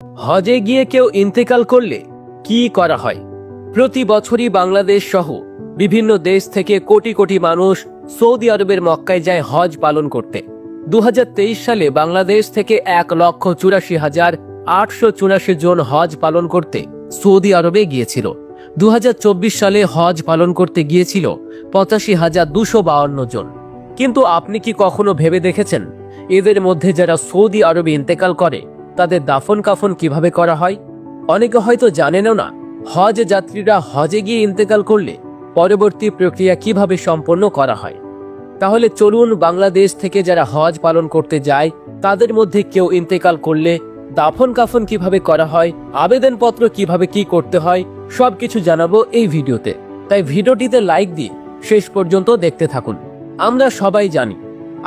হজে গিয়ে কেউ ইন্তেকাল করলে কি করা হয়? প্রতি বছরই বাংলাদেশ সহ বিভিন্ন দেশ থেকে কোটি কোটি মানুষ সৌদি আরবের মক্কায় যায় হজ পালন করতে। 2023 সালে বাংলাদেশ থেকে 1,84,884 জন হজ পালন করতে সৌদি আরবে গিয়েছিল। 2024 সালে হজ পালন করতে গিয়েছিল 85,252 জন। কিন্তু আপনি কি কখনো ভেবে দেখেছেন এদের মধ্যে যারা সৌদি আরবে ইন্তেকাল করে তাদের দাফন কাফন কিভাবে করা হয়? অনেকে হয়তো জানেনও না হজ যাত্রীরা হজে গিয়ে ইন্তেকাল করলে পরবর্তী প্রক্রিয়া কিভাবে সম্পন্ন করা হয়। তাহলে চলুন বাংলাদেশ থেকে যারা হজ পালন করতে যায় তাদের মধ্যে কেউ ইন্তেকাল করলে দাফন কাফন কিভাবে করা হয়, আবেদনপত্র কিভাবে কি করতে হয়, সবকিছু জানাবো এই ভিডিওতে। তাই ভিডিওটিতে লাইক দিয়ে শেষ পর্যন্ত দেখতে থাকুন। আমরা সবাই জানি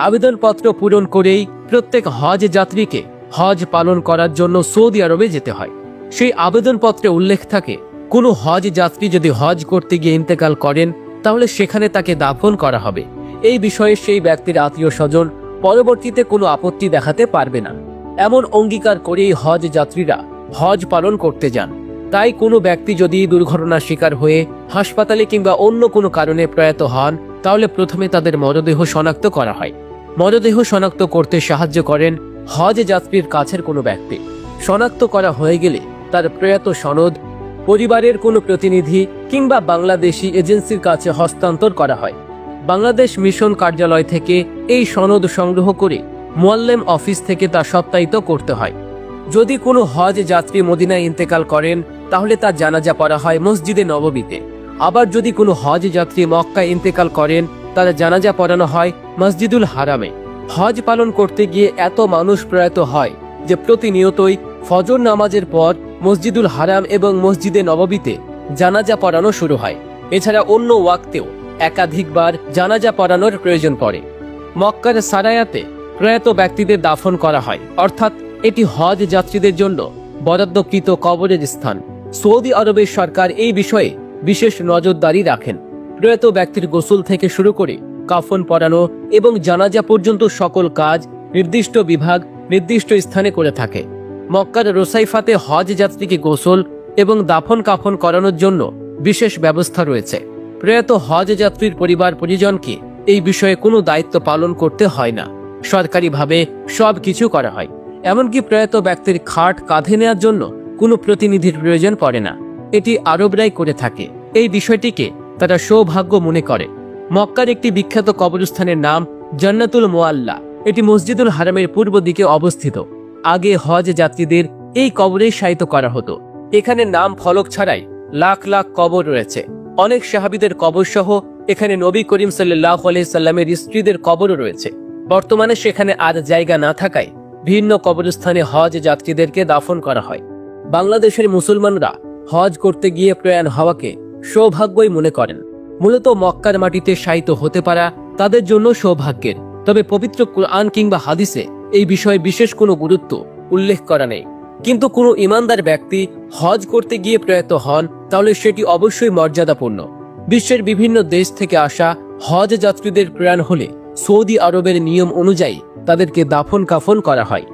আবেদনপত্র পূরণ করেই প্রত্যেক হজ যাত্রীকে হজ পালন করার জন্য সৌদি আরবে যেতে হয়। সেই আবেদনপত্রে উল্লেখ থাকে কোনো হজ যাত্রী যদি হজ করতে গিয়ে ইন্তেকাল করেন তাহলে সেখানে তাকে দাফন করা হবে। এই বিষয়ে সেই ব্যক্তির আত্মীয় স্বজন পরবর্তীতে কোনো আপত্তি দেখাতে পারবে না, এমন অঙ্গীকার করেই হজ যাত্রীরা হজ পালন করতে যান। তাই কোনো ব্যক্তি যদি দুর্ঘটনার শিকার হয়ে হাসপাতালে কিংবা অন্য কোনো কারণে প্রয়াত হন তাহলে প্রথমে তাদের মরদেহ শনাক্ত করা হয়। মরদেহ শনাক্ত করতে সাহায্য করেন হজ যাত্রীর কাছের কোনো ব্যক্তি। শনাক্ত করা হয়ে গেলে তার প্রয়াত সনদ পরিবারের কোনো প্রতিনিধি কিংবা বাংলাদেশি এজেন্সির কাছে হস্তান্তর করা হয়। বাংলাদেশ মিশন কার্যালয় থেকে এই সনদ সংগ্রহ করে মুআল্লেম অফিস থেকে তা সত্যায়িত করতে হয়। যদি কোনো হজ যাত্রী মদিনায় ইন্তেকাল করেন তাহলে তার জানাজা পড়া হয় মসজিদে নববীতে। আবার যদি কোনো হজ যাত্রী মক্কায় ইন্তেকাল করেন তার জানাজা পড়ানো হয় মসজিদুল হারামে। হজ পালন করতে গিয়ে এত মানুষ প্রয়াত হয় যে প্রতিনিয়তই ফজর নামাজের পর মসজিদুল হারাম এবং মসজিদে নববীতে জানাজা পড়ানো শুরু হয়। এছাড়া অন্য ওয়াক্তেও একাধিকবার জানাজা পড়ানোর প্রয়োজন পড়ে। মক্কার সারায়াতে প্রয়াত ব্যক্তিদের দাফন করা হয়, অর্থাৎ এটি হজ যাত্রীদের জন্য বরাদ্দকৃত কবরের স্থান। সৌদি আরবের সরকার এই বিষয়ে বিশেষ নজরদারি রাখেন। প্রয়াত ব্যক্তির গোসল থেকে শুরু করে কাফন পরানো এবং জানাজা পর্যন্ত সকল কাজ নির্দিষ্ট বিভাগ নির্দিষ্ট স্থানে করে থাকে। মক্কার রোসাইফাতে হজ যাত্রীকে গোসল এবং দাফন কাফন করানোর জন্য বিশেষ ব্যবস্থা রয়েছে। প্রয়াত হজ যাত্রীর পরিবার পরিজনকে এই বিষয়ে কোনো দায়িত্ব পালন করতে হয় না, সরকারিভাবে সব কিছু করা হয়। এমনকি প্রয়াত ব্যক্তির খাট কাঁধে নেওয়ার জন্য কোনো প্রতিনিধির প্রয়োজন পড়ে না, এটি আরবরাই করে থাকে। এই বিষয়টিকে তারা সৌভাগ্য মনে করে। মক্কার একটি বিখ্যাত কবরস্থানের নাম জান্নাতুল মুআল্লা। এটি মসজিদুল হারামের পূর্ব দিকে অবস্থিত। আগে হজ যাত্রীদের এই কবরে শায়িত করা হতো। এখানে নাম ফলক ছাড়াই লাখ লাখ কবর রয়েছে। অনেক সাহাবীদের কবর সহ এখানে নবী করিম সাল্লাল্লাহু আলাইহি সাল্লামের স্ত্রীদের কবরও রয়েছে। বর্তমানে সেখানে আর জায়গা না থাকায় ভিন্ন কবরস্থানে হজ যাত্রীদেরকে দাফন করা হয়। বাংলাদেশের মুসলমানরা হজ করতে গিয়ে প্রয়াণ হওয়াকে সৌভাগ্যই মনে করেন। মূলত মক্কার মাটিতে শায়িত হতে পারা তাদের জন্য সৌভাগ্যের। তবে পবিত্র কুরআন কিংবা হাদিসে এই বিষয়ে বিশেষ কোনো গুরুত্ব উল্লেখ করা নেই। কিন্তু কোনো ইমানদার ব্যক্তি হজ করতে গিয়ে প্রয়াত হন তাহলে সেটি অবশ্যই মর্যাদাপূর্ণ। বিশ্বের বিভিন্ন দেশ থেকে আসা হজ যাত্রীদের প্রয়াণ হলে সৌদি আরবের নিয়ম অনুযায়ী তাদেরকে দাফন কাফন করা হয়।